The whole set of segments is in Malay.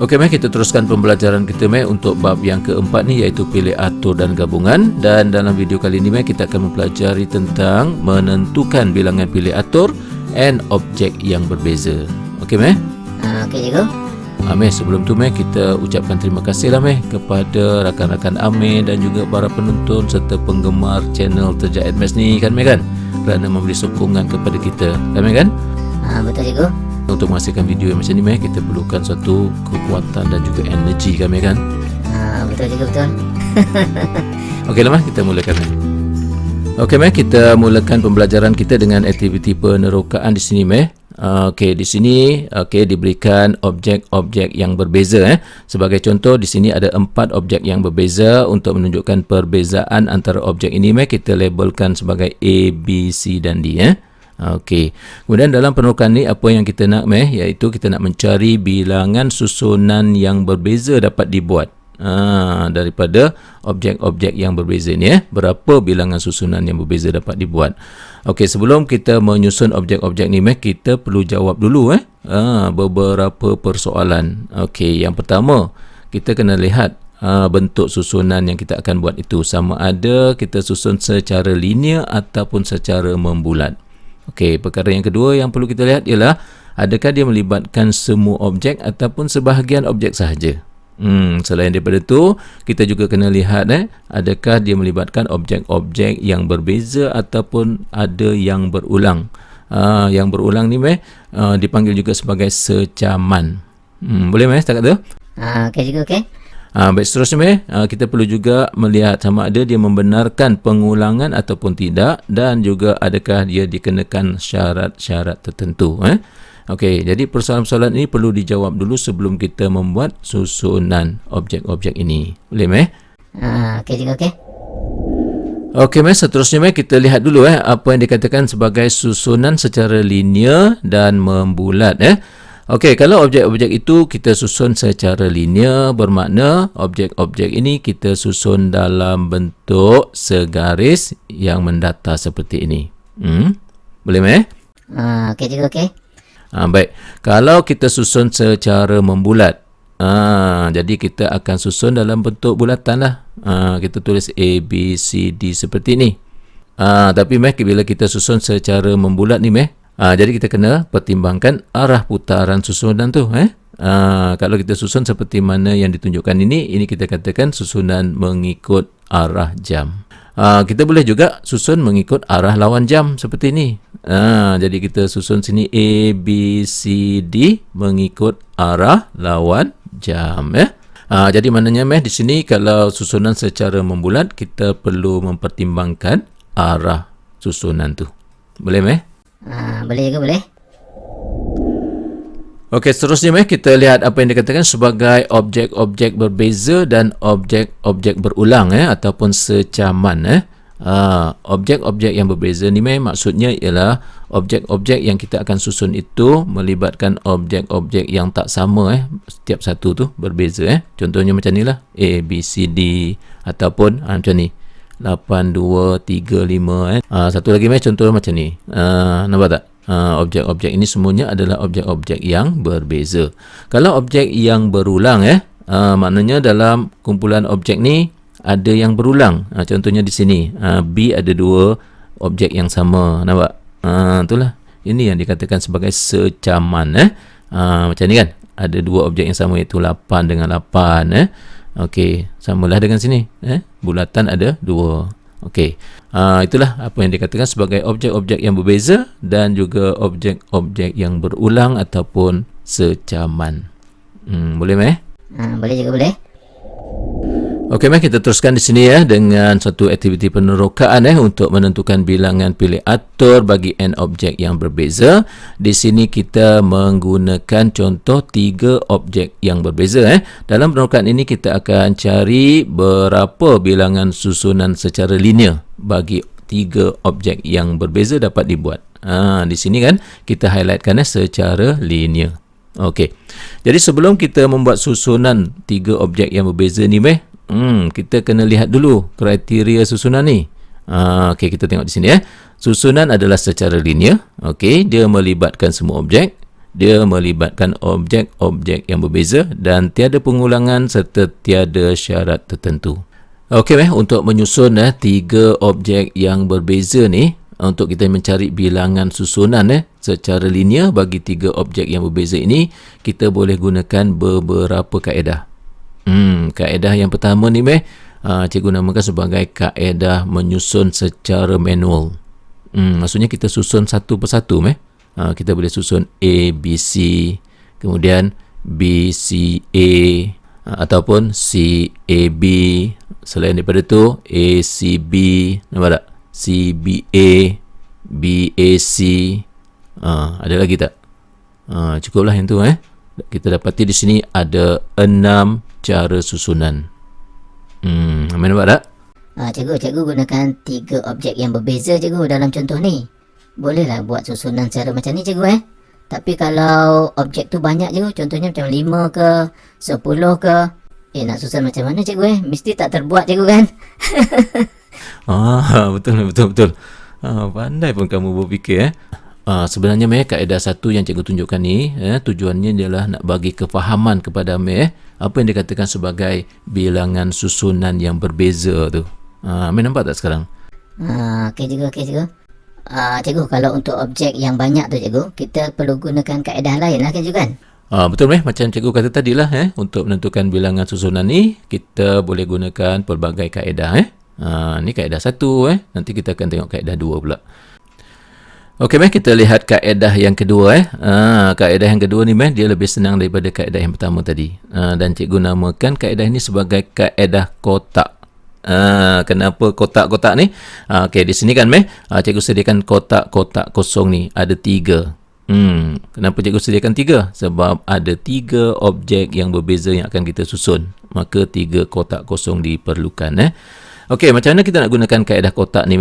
Okey, meh, kita teruskan pembelajaran kita untuk bab yang keempat ni, iaitu pilih atur dan gabungan. Dan dalam video kali ini kita akan mempelajari tentang menentukan bilangan pilih atur and objek yang berbeza. Okey, meh? Okey, cikgu. Sebelum tu kita ucapkan terima kasih lah kepada rakan-rakan Amir dan juga para penonton serta penggemar channel Terjak Admas ni kan, kan? Kerana memberi sokongan kepada kita, kan, kan? Betul, cikgu. Untuk menghasilkan video yang macam ni kita perlukan suatu kekuatan dan juga energi, kan, kan? Betul, cikgu, betul. Okey lah, kita mulakan. Okey, kita mulakan pembelajaran kita dengan aktiviti penerokaan di sini, Okey, di sini diberikan objek-objek yang berbeza. Sebagai contoh, di sini ada 4 objek yang berbeza. Untuk menunjukkan perbezaan antara objek ini, kita labelkan sebagai A, B, C dan D. Okey. Kemudian dalam penerokaan ni, apa yang kita nak, iaitu kita nak mencari bilangan susunan yang berbeza dapat dibuat. Daripada objek-objek yang berbeza ni, berapa bilangan susunan yang berbeza dapat dibuat. Okey, sebelum kita menyusun objek-objek ni, kita perlu jawab dulu beberapa persoalan. Okey, yang pertama, kita kena lihat bentuk susunan yang kita akan buat itu, sama ada kita susun secara linear ataupun secara membulat. Okey, perkara yang kedua yang perlu kita lihat ialah adakah dia melibatkan semua objek ataupun sebahagian objek sahaja. Selain daripada itu, kita juga kena lihat adakah dia melibatkan objek-objek yang berbeza ataupun ada yang berulang. Yang berulang ni dipanggil juga sebagai secaman. Boleh setakat tu? Okey, cikgu, okey. Baik, seterusnya kita perlu juga melihat sama ada dia membenarkan pengulangan ataupun tidak, dan juga adakah dia dikenakan syarat-syarat tertentu. Okey, jadi persoalan-persoalan ini perlu dijawab dulu sebelum kita membuat susunan objek-objek ini. Boleh, Okey, cikgu, okey. Okey, seterusnya kita lihat dulu apa yang dikatakan sebagai susunan secara linear dan membulat. Okey, kalau objek-objek itu kita susun secara linear, bermakna objek-objek ini kita susun dalam bentuk segaris yang mendata seperti ini. Boleh, Okey, cikgu, okey. Baik, kalau kita susun secara membulat, jadi kita akan susun dalam bentuk bulatan lah. Kita tulis A, B, C, D seperti ini. Tapi bila kita susun secara membulat ni, jadi kita kena pertimbangkan arah putaran susunan tu. Kalau kita susun seperti mana yang ditunjukkan ini kita katakan susunan mengikut arah jam. Kita boleh juga susun mengikut arah lawan jam seperti ini. Jadi kita susun sini A, B, C, D mengikut arah lawan jam. Jadi maknanya di sini kalau susunan secara membulat, kita perlu mempertimbangkan arah susunan tu. Boleh, Boleh, cikgu, boleh. Okey, seterusnya kita lihat apa yang dikatakan sebagai objek-objek berbeza dan objek-objek berulang ataupun secaman. Objek-objek yang berbeza ni maksudnya ialah objek-objek yang kita akan susun itu melibatkan objek-objek yang tak sama. Setiap satu tu berbeza. Contohnya macam ni lah, A, B, C, D, ataupun macam ni 8, 2, 3, 5. Satu lagi contoh macam ni. Nampak tak? Objek-objek ini semuanya adalah objek-objek yang berbeza. Kalau objek yang berulang, maknanya dalam kumpulan objek ni ada yang berulang. Contohnya di sini, B ada 2 objek yang sama. Nampak? Itulah. Ini yang dikatakan sebagai secaman. Macam ni kan? Ada 2 objek yang sama, iaitu 8 dengan 8. Okey, samalah dengan sini. Bulatan ada 2. Okey, itulah apa yang dikatakan sebagai objek-objek yang berbeza dan juga objek-objek yang berulang ataupun secaman. Boleh, Boleh, cikgu, boleh. Okey, kita teruskan di sini dengan satu aktiviti penerokaan untuk menentukan bilangan pilih atur bagi n objek yang berbeza. Di sini kita menggunakan contoh 3 objek yang berbeza. Dalam penerokaan ini kita akan cari berapa bilangan susunan secara linear bagi 3 objek yang berbeza dapat dibuat. Di sini kan kita highlightkan secara linear. Okey. Jadi sebelum kita membuat susunan 3 objek yang berbeza ni, kita kena lihat dulu kriteria susunan ni. Okey, kita tengok di sini Susunan adalah secara linear. Okey, dia melibatkan semua objek. dia melibatkan objek-objek yang berbeza dan tiada pengulangan serta tiada syarat tertentu. Okey, untuk menyusun 3 objek yang berbeza ni, untuk kita mencari bilangan susunan secara linear bagi 3 objek yang berbeza ini, kita boleh gunakan beberapa kaedah. Kaedah yang pertama ni cikgu namakan sebagai kaedah menyusun secara manual. Maksudnya kita susun satu persatu. Kita boleh susun A, B, C, kemudian B, C, A, ataupun C, A, B. Selain daripada tu, A, C, B, nampak tak? C, B, A, B, A, C. Ada lagi tak? Cukuplah yang tu. Kita dapati di sini ada 6 cara susunan. Nampak tak? Cikgu gunakan 3 objek yang berbeza cikgu dalam contoh ni. Bolehlah buat susunan cara macam ni cikgu Tapi kalau objek tu banyak cikgu, contohnya macam 5 ke 10 ke, nak susun macam mana cikgu Mesti tak terbuat cikgu kan? Betul. Pandai pun kamu berfikir. Sebenarnya kaedah satu yang cikgu tunjukkan ni, tujuannya adalah nak bagi kefahaman kepada apa yang dikatakan sebagai bilangan susunan yang berbeza tu. Nampak tak sekarang? Okey cikgu. Cikgu, kalau untuk objek yang banyak tu cikgu, kita perlu gunakan kaedah lain lah cikgu kan? Betul macam cikgu kata tadilah, untuk menentukan bilangan susunan ni, kita boleh gunakan pelbagai kaedah. Ni kaedah satu, nanti kita akan tengok kaedah 2 pula. Okey, kita lihat kaedah yang kedua. Kaedah yang kedua ni dia lebih senang daripada kaedah yang pertama tadi. Dan cikgu namakan kaedah ini sebagai kaedah kotak. Kenapa kotak-kotak ni? Okey, di sini kan cikgu sediakan kotak-kotak kosong ni ada 3. Kenapa cikgu sediakan 3? Sebab ada 3 objek yang berbeza yang akan kita susun. Maka 3 kotak kosong diperlukan. Okey, macam mana kita nak gunakan kaedah kotak ni?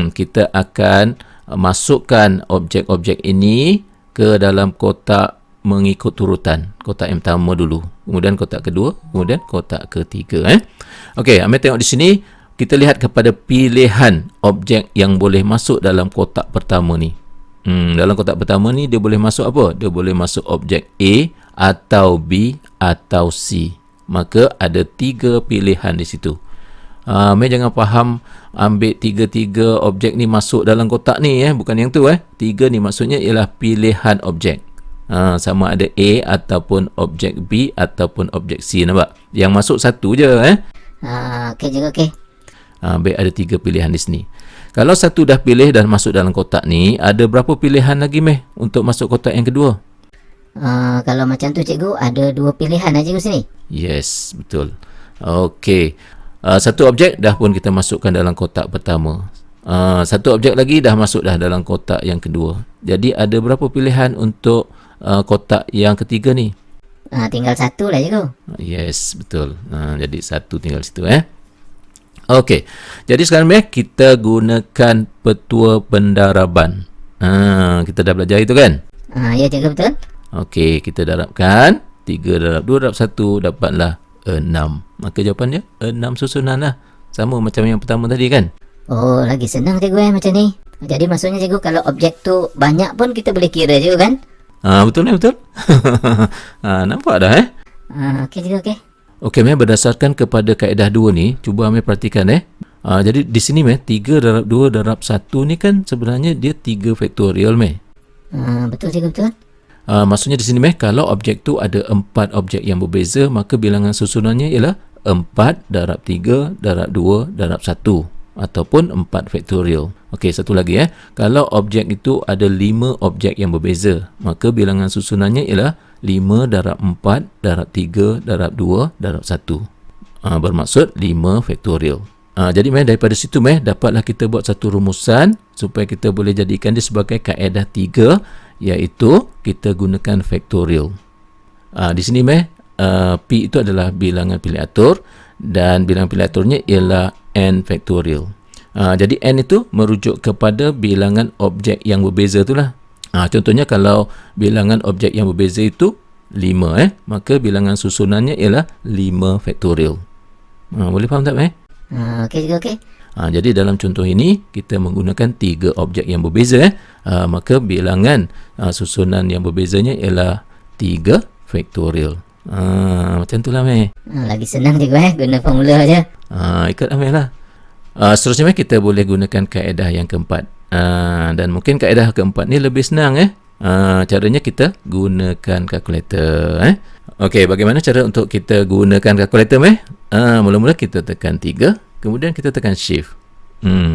Kita akan masukkan objek-objek ini ke dalam kotak mengikut urutan. Kotak yang pertama dulu, kemudian kotak kedua, kemudian kotak ketiga. Okey, ambil tengok di sini, kita lihat kepada pilihan objek yang boleh masuk dalam kotak pertama ni. Dalam kotak pertama ni dia boleh masuk apa? Dia boleh masuk objek A atau B atau C. Maka ada 3 pilihan di situ. Jangan faham ambil 3 objek ni masuk dalam kotak ni, bukan yang tu. 3 ni maksudnya ialah pilihan objek. Sama ada A ataupun objek B ataupun objek C, nampak? Yang masuk satu je. Okey juga, okey. Baik, ada 3 pilihan di sini. Kalau satu dah pilih dan masuk dalam kotak ni, ada berapa pilihan lagi untuk masuk kotak yang kedua? Kalau macam tu cikgu, ada 2 pilihan cikgu sini. Yes, betul. Okey. Satu objek dah pun kita masukkan dalam kotak pertama. Satu objek lagi dah masuk dah dalam kotak yang kedua. Jadi ada berapa pilihan untuk kotak yang ketiga ni? Tinggal 1 lah cikgu. Yes, betul. Jadi 1 tinggal situ. Okey. Jadi sekarang kita gunakan petua pendaraban. Kita dah belajar itu kan? Ya cikgu, betul. Okey, kita darabkan 3 darab 2 darab 1 dapatlah 6. Maka jawapannya 6 susunan lah. Sama macam yang pertama tadi kan? Oh, lagi senang cikgu macam ni. Jadi maksudnya cikgu, kalau objek tu banyak pun kita boleh kira cikgu kan? Betul betul. Nampak dah Okey cikgu, okey. Okey, berdasarkan kepada kaedah 2 ni, cuba ambil perhatikan jadi di sini 3 darab 2 darab 1 ni kan sebenarnya dia 3 faktorial Betul cikgu, betul. Maksudnya di sini kalau objek tu ada 4 objek yang berbeza, maka bilangan susunannya ialah 4 darab 3 darab 2 darab 1 ataupun 4 faktorial. Okey, satu lagi kalau objek itu ada 5 objek yang berbeza, maka bilangan susunannya ialah 5 darab 4 darab 3 darab 2 darab 1. Bermaksud 5 faktorial. Jadi daripada situ dapatlah kita buat satu rumusan supaya kita boleh jadikan dia sebagai kaedah 3, iaitu kita gunakan faktorial. Di sini P itu adalah bilangan pilih atur dan bilangan pilih aturnya ialah n faktorial. Jadi n itu merujuk kepada bilangan objek yang berbeza itulah. Contohnya kalau bilangan objek yang berbeza itu 5 maka bilangan susunannya ialah 5 faktorial. Boleh faham tak Okey juga, okey. Jadi dalam contoh ini kita menggunakan 3 objek yang berbeza. Maka bilangan susunan yang berbezanya ialah 3 faktorial. Macam itulah meh. Lagi senang cikgu guna formula aja. Ikutlah meh lah. Seterusnya meh kita boleh gunakan kaedah yang keempat. Dan mungkin kaedah keempat ni lebih senang caranya kita gunakan kalkulator. Okey, bagaimana cara untuk kita gunakan kalkulator meh? Mula-mula kita tekan 3, kemudian kita tekan shift.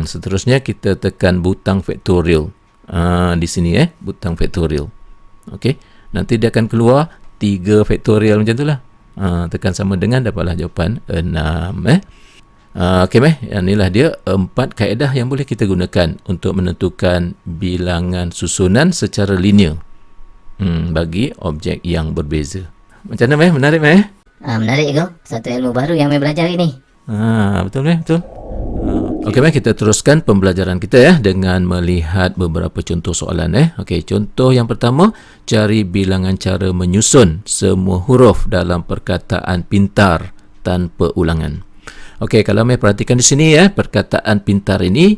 Seterusnya kita tekan butang faktorial. Di sini butang faktorial. Okey, nanti dia akan keluar 3 faktorial macam itulah. Tekan sama dengan dapatlah jawapan 6 Okey meh, inilah dia 4 kaedah yang boleh kita gunakan untuk menentukan bilangan susunan secara linear bagi objek yang berbeza. Macam mana meh? Menarik meh? Menarik cikgu. Satu ilmu baru yang meh belajar ini. Betul meh, betul. Okey meh, kita teruskan pembelajaran kita dengan melihat beberapa contoh soalan Okey, contoh yang pertama, cari bilangan cara menyusun semua huruf dalam perkataan pintar tanpa ulangan. Okey, kalau meh perhatikan di sini perkataan pintar ini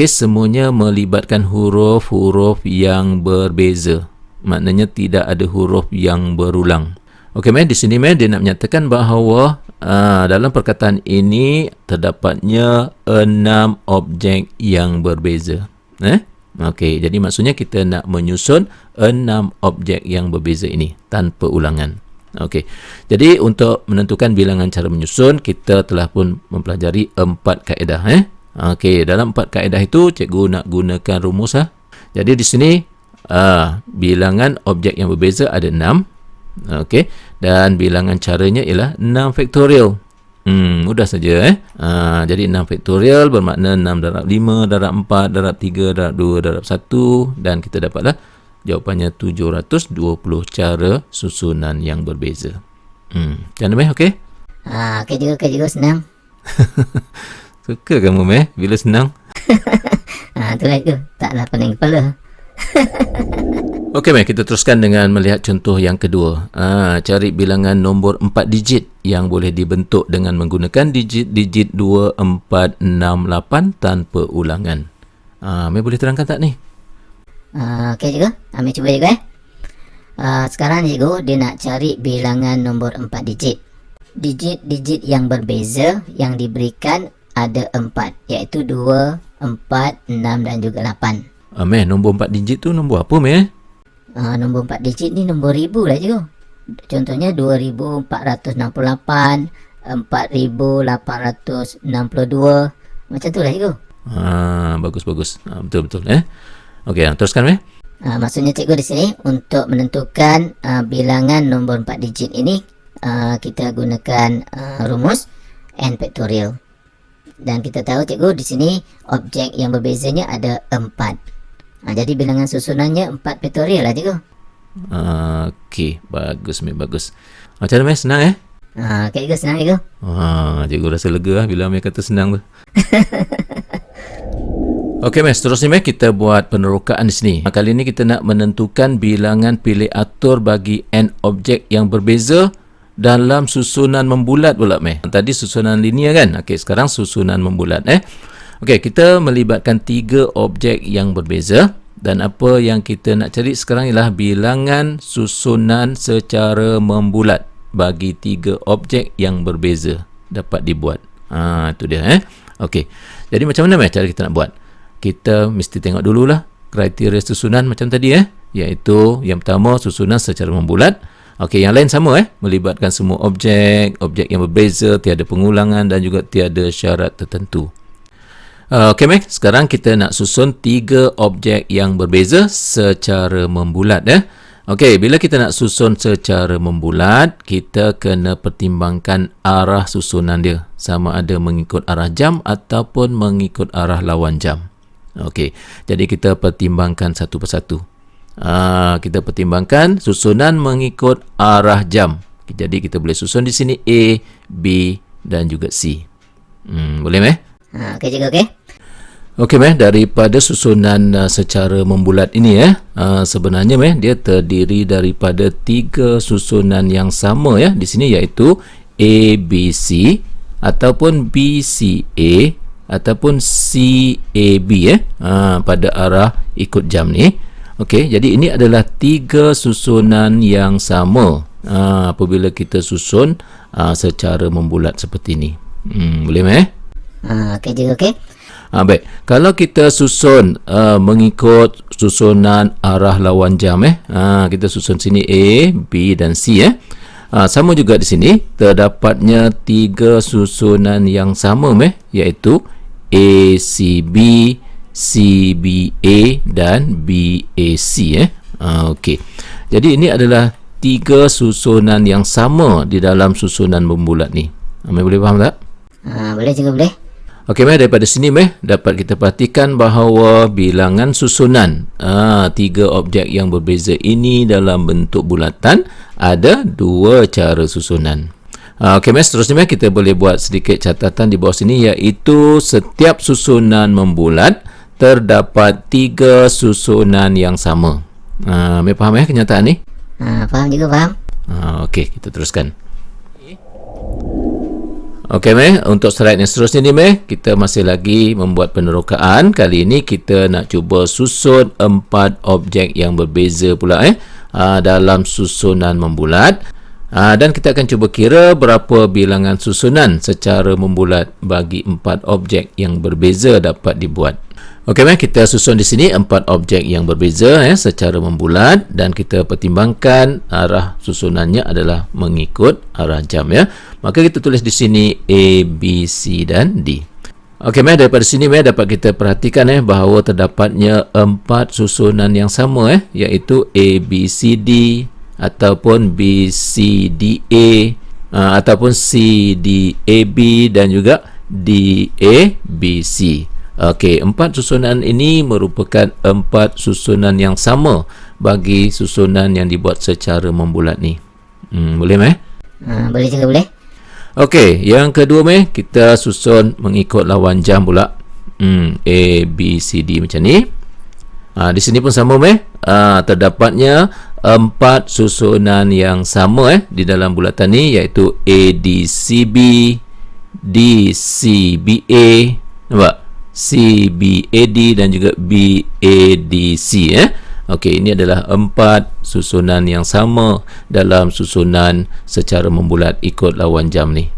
semuanya melibatkan huruf-huruf yang berbeza. Maknanya tidak ada huruf yang berulang. Okey meh, di sini meh dia nak menyatakan bahawa dalam perkataan ini terdapatnya 6 objek yang berbeza. Okey, jadi maksudnya kita nak menyusun 6 objek yang berbeza ini tanpa ulangan. Okey, jadi untuk menentukan bilangan cara menyusun, kita telah pun mempelajari 4 kaedah. Okey, dalam 4 kaedah itu cikgu nak gunakan rumus. Jadi di sini bilangan objek yang berbeza ada 6. Okey, dan bilangan caranya ialah 6 faktorial. Mudah saja jadi 6 faktorial bermakna 6 darab 5 darab 4 darab 3 darab 2 darab 1, dan kita dapatlah jawapannya 720 cara susunan yang berbeza. Macam mana meh? Okey? Okey juga senang. Suka kamu meh bila senang? Itulah itu. Taklah pening kepala. Okey meh, kita teruskan dengan melihat contoh yang kedua. Cari bilangan nombor 4 digit yang boleh dibentuk dengan menggunakan digit 2, 4, 6, 8 tanpa ulangan. Meh boleh terangkan tak ni? Okey cikgu, ambil cuba cikgu sekarang cikgu dia nak cari bilangan nombor 4 digit. Digit-digit yang berbeza yang diberikan ada 4, iaitu 2, 4, 6 dan juga 8. Meh, nombor 4 digit tu nombor apa meh? Nombor 4 digit ni nombor ribu lah cikgu. Contohnya 2468, 4862, macam tu lah cikgu. Bagus. Betul-betul Okey, teruskan meh. Maksudnya cikgu di sini untuk menentukan bilangan nombor 4 digit ini kita gunakan rumus n faktorial. Dan kita tahu cikgu di sini objek yang berbezanya ada 4. Jadi bilangan susunannya 4 faktorial lah cikgu. Okey, bagus meh, bagus. Macam mana meh, senang Okey cikgu, senang cikgu. Cikgu rasa lega bila meh kata senang tu. Okey meh, seterusnya meh kita buat penerokaan di sini. Kali ini kita nak menentukan bilangan pilih atur bagi n objek yang berbeza dalam susunan membulat pula meh. Tadi susunan linear kan? Okey, sekarang susunan membulat Okey, kita melibatkan 3 objek yang berbeza, dan apa yang kita nak cari sekarang ialah bilangan susunan secara membulat bagi 3 objek yang berbeza dapat dibuat. Itu dia Okey. Jadi macam mana cara kita nak buat? Kita mesti tengok dululah kriteria susunan macam tadi iaitu yang pertama susunan secara membulat. Okey, yang lain sama melibatkan semua objek yang berbeza, tiada pengulangan dan juga tiada syarat tertentu. Okey meh, sekarang kita nak susun 3 objek yang berbeza secara membulat Okey, bila kita nak susun secara membulat, kita kena pertimbangkan arah susunan dia, sama ada mengikut arah jam ataupun mengikut arah lawan jam. Okey, jadi kita pertimbangkan satu persatu. Kita pertimbangkan susunan mengikut arah jam. Jadi kita boleh susun di sini A, B dan juga C. Boleh meh? Okey cikgu, okey. Okey meh, daripada susunan secara membulat ini sebenarnya meh dia terdiri daripada 3 susunan yang sama di sini, iaitu A B C ataupun B C A ataupun CAB pada arah ikut jam ni. Okey, jadi ini adalah 3 susunan yang sama apabila kita susun secara membulat seperti ini. Boleh meh? Okey juga, okey. Baik, kalau kita susun mengikut susunan arah lawan jam kita susun sini A, B dan C sama juga di sini terdapatnya 3 susunan yang sama iaitu ACB, CBA dan BAC okey. Jadi ini adalah 3 susunan yang sama di dalam susunan membulat ni. Boleh faham tak? Boleh juga, boleh. Okey, daripada sini dapat kita perhatikan bahawa bilangan susunan 3 objek yang berbeza ini dalam bentuk bulatan ada 2 cara susunan. Okey, seterusnya kita boleh buat sedikit catatan di bawah sini, iaitu setiap susunan membulat terdapat 3 susunan yang sama. Faham kenyataan ni? Faham juga, faham. Okey, kita teruskan. Okey, untuk slide yang seterusnya ni, kita masih lagi membuat penerokaan. Kali ini kita nak cuba susun 4 objek yang berbeza pula dalam susunan membulat. Dan kita akan cuba kira berapa bilangan susunan secara membulat bagi 4 objek yang berbeza dapat dibuat. Okey, kita susun di sini 4 objek yang berbeza secara membulat dan kita pertimbangkan arah susunannya adalah mengikut arah jam Maka kita tulis di sini A, B, C dan D. Okey, daripada sini dapat kita perhatikan bahawa terdapatnya 4 susunan yang sama iaitu A, B, C, D ataupun B, C, D, A ataupun C, D, A, B dan juga D, A, B, C. Okey, 4 susunan ini merupakan 4 susunan yang sama bagi susunan yang dibuat secara membulat ni. Boleh Boleh juga, boleh. Okey, yang kedua kita susun mengikut lawan jam pula. A, B, C, D macam ni. Di sini pun sama terdapatnya 4 susunan yang sama di dalam bulatan ni iaitu A, D, C, B, D, C, B, A. Nampak? C, B, A, D dan juga B, A, D, C Okey, ini adalah 4 susunan yang sama dalam susunan secara membulat ikut lawan jam ni.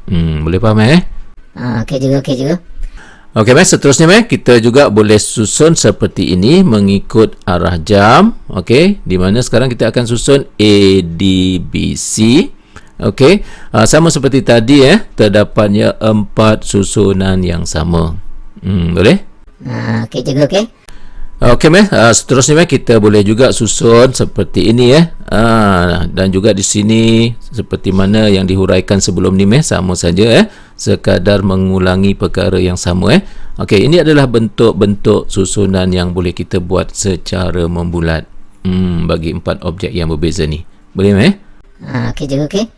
Boleh faham Okey juga, okey juga. Okey, seterusnya kita juga boleh susun seperti ini mengikut arah jam. Okey, di mana sekarang kita akan susun A, D, B, C. Okey, sama seperti tadi terdapatnya 4 susunan yang sama. Boleh? Okey juga, okey. Okey, seterusnya kita boleh juga susun seperti ini dan juga di sini seperti mana yang dihuraikan sebelum ni sama saja sekadar mengulangi perkara yang sama Okey, ini adalah bentuk-bentuk susunan yang boleh kita buat secara membulat bagi 4 objek yang berbeza ni. Boleh Okey juga, okey.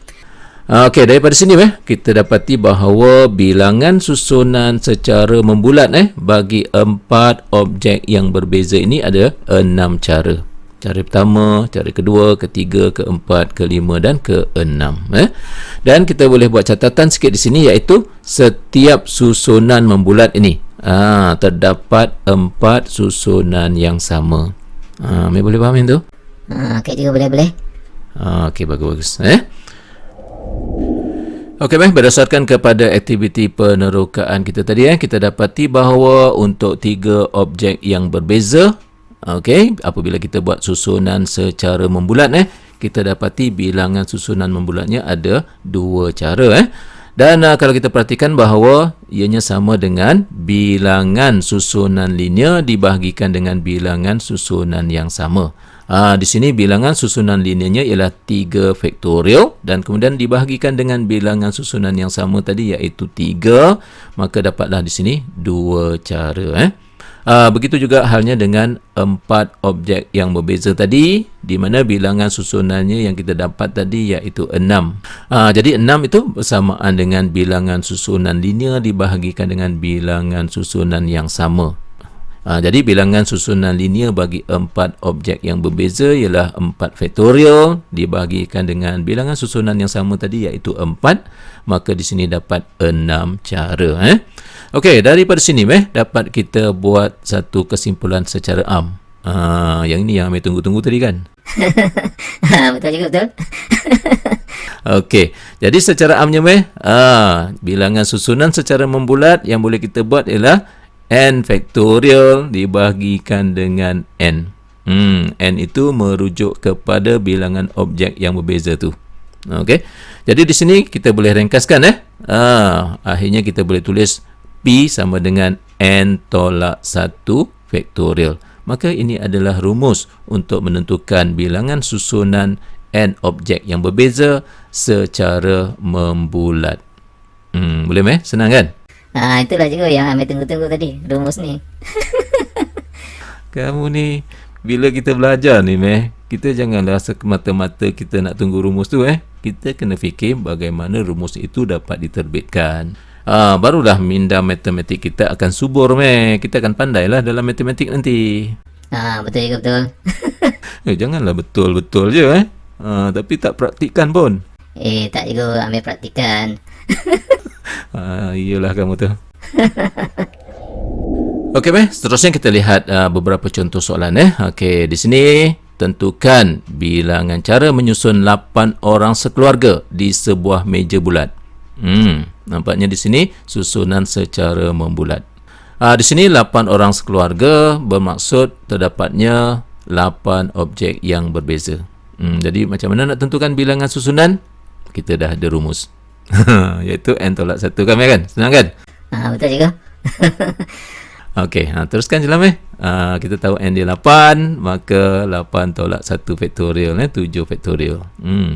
Okey, daripada sini kita dapati bahawa bilangan susunan secara membulat bagi 4 objek yang berbeza ini ada 6 cara. Cara pertama, cara kedua, ketiga, keempat, kelima dan keenam. Dan kita boleh buat catatan sikit di sini iaitu setiap susunan membulat ini terdapat 4 susunan yang sama. Boleh faham yang tu? Okey juga, boleh. Okey, bagus. Okey, berdasarkan kepada aktiviti penerokaan kita tadi kita dapati bahawa untuk 3 objek yang berbeza, okey, apabila kita buat susunan secara membulat kita dapati bilangan susunan membulatnya ada 2 cara dan kalau kita perhatikan bahawa ianya sama dengan bilangan susunan linear dibahagikan dengan bilangan susunan yang sama. Di sini bilangan susunan linearnya ialah 3 faktorial dan kemudian dibahagikan dengan bilangan susunan yang sama tadi iaitu 3, maka dapatlah di sini 2 cara. Begitu juga halnya dengan 4 objek yang berbeza tadi di mana bilangan susunannya yang kita dapat tadi iaitu 6. Jadi 6 itu bersamaan dengan bilangan susunan linear dibahagikan dengan bilangan susunan yang sama. Jadi bilangan susunan linear bagi 4 objek yang berbeza ialah 4 faktorial dibahagikan dengan bilangan susunan yang sama tadi iaitu 4, maka di sini dapat 6 cara. Okey, daripada sini dapat kita buat satu kesimpulan secara am. Yang ini yang kami tunggu-tunggu tadi kan? Betul juga, betul. Okey, jadi secara amnya bilangan susunan secara membulat yang boleh kita buat ialah n faktorial dibahagikan dengan n. N itu merujuk kepada bilangan objek yang berbeza tu. Okey. Jadi di sini kita boleh ringkaskan akhirnya kita boleh tulis P sama dengan n tolak 1 faktorial. Maka ini adalah rumus untuk menentukan bilangan susunan n objek yang berbeza secara membulat. Boleh senang kan? Itulah juga yang kami tunggu-tunggu tadi, rumus ni. Kamu ni bila kita belajar ni kita janganlah semata-mata kita nak tunggu rumus tu Kita kena fikir bagaimana rumus itu dapat diterbitkan. Barulah minda matematik kita akan subur Kita akan pandailah dalam matematik nanti. Betul juga, betul. Janganlah betul-betul je tapi tak praktikkan pun. Tak juga ambil praktikan. Iyalah kamu tu. Okey seterusnya kita lihat beberapa contoh soalan Okey, di sini tentukan bilangan cara menyusun 8 orang sekeluarga di sebuah meja bulat. Nampaknya di sini susunan secara membulat. Di sini 8 orang sekeluarga bermaksud terdapatnya 8 objek yang berbeza. Jadi macam mana nak tentukan bilangan susunan? Kita dah ada rumus. Iaitu n tolak 1 kan? Senang kan? Betul juga. Okey, teruskan je lah kita tahu n dia 8, maka 8 tolak 1 faktorial 7 faktorial.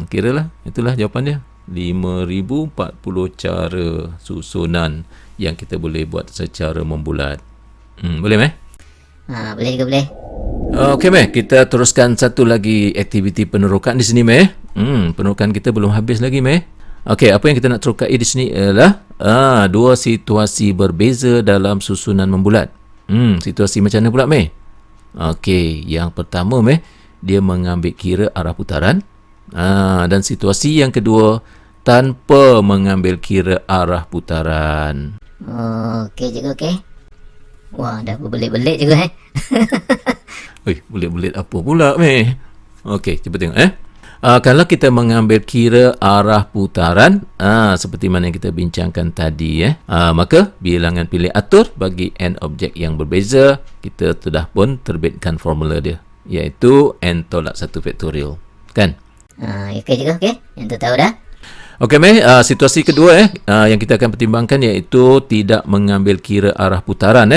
Kiralah itulah jawapan dia. 5040 cara susunan yang kita boleh buat secara membulat. Boleh Boleh juga, boleh. Okey kita teruskan satu lagi aktiviti penerokan di sini penerokan kita belum habis lagi Okey, apa yang kita nak terokai di sini ialah dua situasi berbeza dalam susunan membulat. Situasi macam mana pula Okey, yang pertama dia mengambil kira arah putaran. Dan situasi yang kedua tanpa mengambil kira arah putaran. Okey juga, okey. Wah, dah berbelit-belit juga Belit-belit apa pula Okey, cuba tengok kalau kita mengambil kira arah putaran seperti mana yang kita bincangkan tadi maka bilangan pilih atur bagi n objek yang berbeza kita sudah pun terbitkan formula dia iaitu n tolak 1 faktorial kan. Okey juga, okey. Yang tu tahu dah. Okey situasi kedua yang kita akan pertimbangkan iaitu tidak mengambil kira arah putaran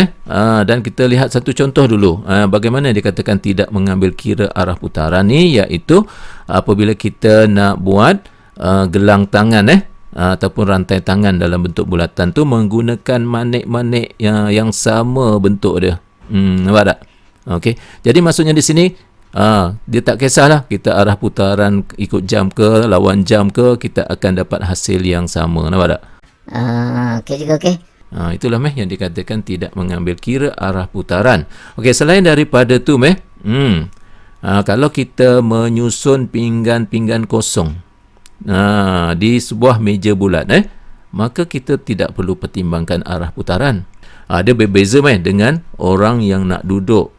dan kita lihat satu contoh dulu bagaimana dikatakan tidak mengambil kira arah putaran ni iaitu apabila kita nak buat gelang tangan ataupun rantai tangan dalam bentuk bulatan tu menggunakan manik-manik yang sama bentuk dia. Nampak tak? Okey. Jadi maksudnya di sini dia tak kisahlah kita arah putaran ikut jam ke lawan jam ke kita akan dapat hasil yang sama. Nampak tak? Okey juga, okey. Itulah yang dikatakan tidak mengambil kira arah putaran. Okey, selain daripada tu kalau kita menyusun pinggan-pinggan kosong di sebuah meja bulat maka kita tidak perlu pertimbangkan arah putaran. Dia berbeza dengan orang yang nak duduk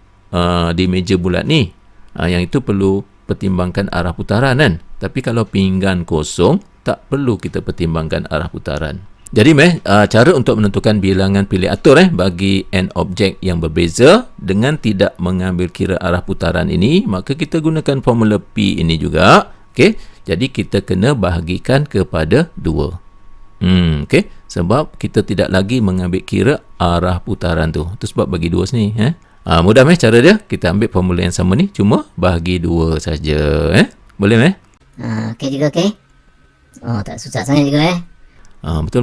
di meja bulat ni. Yang itu perlu pertimbangkan arah putaran kan. Tapi kalau pinggan kosong tak perlu kita pertimbangkan arah putaran. Jadi cara untuk menentukan bilangan pilih atur bagi n objek yang berbeza dengan tidak mengambil kira arah putaran ini, maka kita gunakan formula P ini juga. Okey. Jadi kita kena bahagikan kepada 2. Okey. Sebab kita tidak lagi mengambil kira arah putaran tu. Itu sebab bagi 2 sini mudah cara dia. Kita ambil formula yang sama ni, cuma bahagi 2 saja. Boleh Okey juga, okey. Tak susah sangat juga betul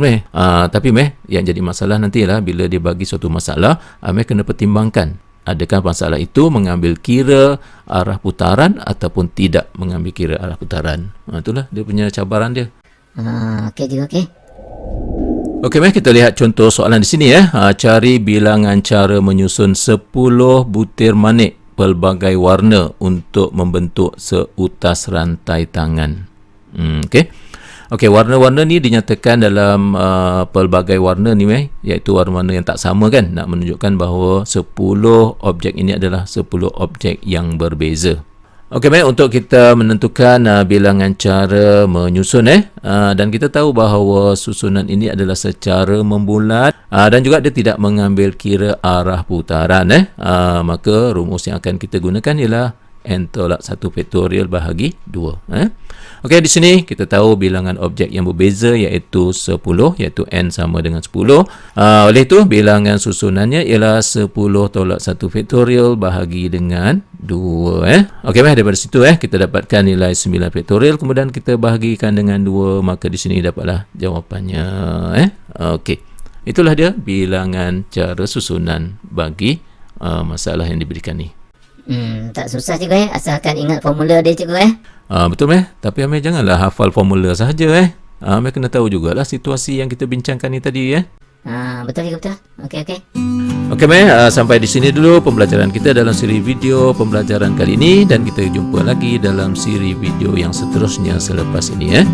tapi yang jadi masalah nanti lah bila dia bagi suatu masalah, kena pertimbangkan adakah masalah itu mengambil kira arah putaran ataupun tidak mengambil kira arah putaran. Itulah dia punya cabaran dia. Okey juga, okey. Okey, kita lihat contoh soalan di sini cari bilangan cara menyusun 10 butir manik pelbagai warna untuk membentuk seutas rantai tangan. Okey. Okey, warna-warna ni dinyatakan dalam pelbagai warna ni iaitu warna-warna yang tak sama kan, nak menunjukkan bahawa 10 objek ini adalah 10 objek yang berbeza. Okey, baik, untuk kita menentukan bilangan cara menyusun dan kita tahu bahawa susunan ini adalah secara membulat dan juga dia tidak mengambil kira arah putaran maka rumus yang akan kita gunakan ialah n tolak 1 faktorial bahagi 2. Okey, di sini kita tahu bilangan objek yang berbeza iaitu 10, iaitu n sama dengan 10. Oleh itu bilangan susunannya ialah 10 tolak 1 faktorial bahagi dengan 2. Okey, daripada situ kita dapatkan nilai 9 faktorial, kemudian kita bahagikan dengan 2, maka di sini dapatlah jawapannya. Okey. Itulah dia bilangan cara susunan bagi masalah yang diberikan ni. Tak susah cikgu asalkan ingat formula dia cikgu Betul tapi Amir janganlah hafal formula sahaja Amir kena tahu jugalah situasi yang kita bincangkan ni tadi Betul cikgu, betul. Okey. Okey sampai di sini dulu pembelajaran kita dalam siri video pembelajaran kali ini, dan kita jumpa lagi dalam siri video yang seterusnya selepas ini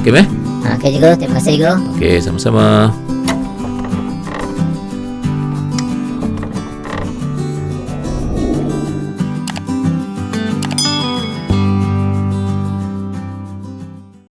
Okey Okey cikgu, terima kasih cikgu. Okey, sama-sama.